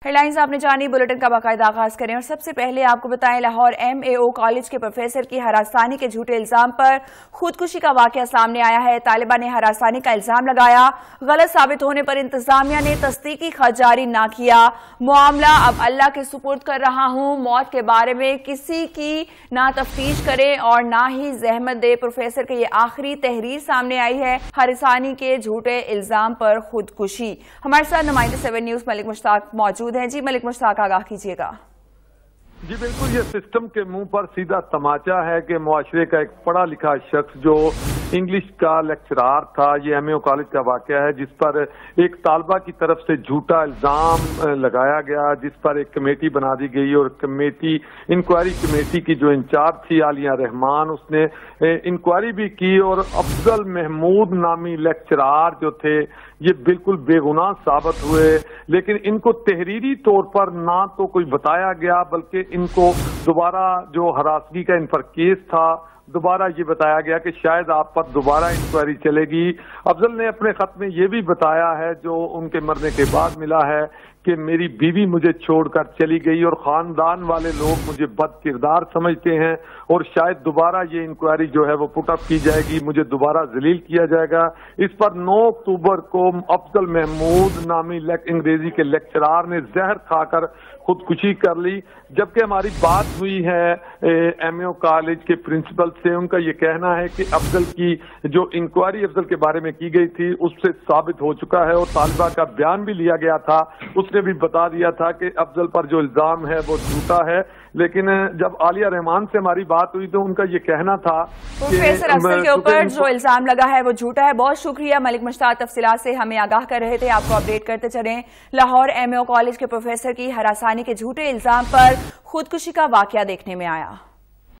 Head lines आपने जानी, bulletin का बाकायदा आगाज करें और सबसे पहले आपको बताएं लाहौर MAO कॉलेज के प्रोफेसर की हरासानी के झूठे इल्जाम पर खुदकुशी का वाकया सामने आया है। तालिबा ने हरासानी का इल्जाम लगाया, गलत साबित होने पर इंतजामिया ने तस्दीकी खत जारी ना किया। मामला अब अल्लाह के सुपुर्द कर रहा हूं, मौत के बारे में किसी की ना तफ्तीश करें और ना ही जहमत दे। प्रोफेसर की ये आखिरी तहरीर सामने आई है, हरासानी के झूठे इल्जाम पर खुदकुशी। हमारे साथ नुमाइंदे 7 न्यूज मलिक मुश्ताक मौजूद हैं। जी मलिक मुश्ताक, आगाह कीजिएगा। जी बिल्कुल, ये सिस्टम के मुंह पर सीधा तमाचा है कि मुआशरे का एक पढ़ा लिखा शख्स जो इंग्लिश का लेक्चरार था, ये MAO कॉलेज का वाकया है जिस पर एक तालबा की तरफ से झूठा इल्जाम लगाया गया, जिस पर एक कमेटी बना दी गई और इंक्वायरी कमेटी की जो इंचार्ज थी आलिया रहमान, उसने इंक्वायरी भी की और अफजल महमूद नामी लेक्चरार जो थे ये बिल्कुल बेगुनाह साबित हुए। लेकिन इनको तहरीरी तौर पर ना तो कोई बताया गया बल्कि इनको दोबारा जो हरासगी का इन पर केस था दोबारा ये बताया गया कि शायद आप पर दोबारा इंक्वायरी चलेगी। अफजल ने अपने खत में ये भी बताया है जो उनके मरने के बाद मिला है कि मेरी बीवी मुझे छोड़कर चली गई और खानदान वाले लोग मुझे बद किरदार समझते हैं और शायद दोबारा ये इंक्वायरी जो है वो पुट अप की जाएगी, मुझे दोबारा जलील किया जाएगा। इस पर 9 अक्टूबर को अफजल महमूद नामी अंग्रेजी के लेक्चरार ने जहर खाकर खुदकुशी कर ली। जबकि हमारी बात हुई है MAO कॉलेज के प्रिंसिपल से, उनका ये कहना है कि अफजल की जो इंक्वायरी अफजल के बारे में की गई थी उससे साबित हो चुका है और तालिबा का बयान भी लिया गया था, उसने भी बता दिया था कि अफजल पर जो इल्जाम है वो झूठा है। लेकिन जब आलिया रहमान से हमारी बात हुई तो उनका ये कहना था प्रोफेसर अफजल के ऊपर जो इल्जाम लगा है वो झूठा है। बहुत शुक्रिया मलिक मुश्ताक, तफसीलात से हमें आगाह कर रहे थे, आपको अपडेट करते चलें। लाहौर MAO कॉलेज के प्रोफेसर की हरासानी के झूठे इल्जाम पर खुदकुशी का वाकया देखने में आया।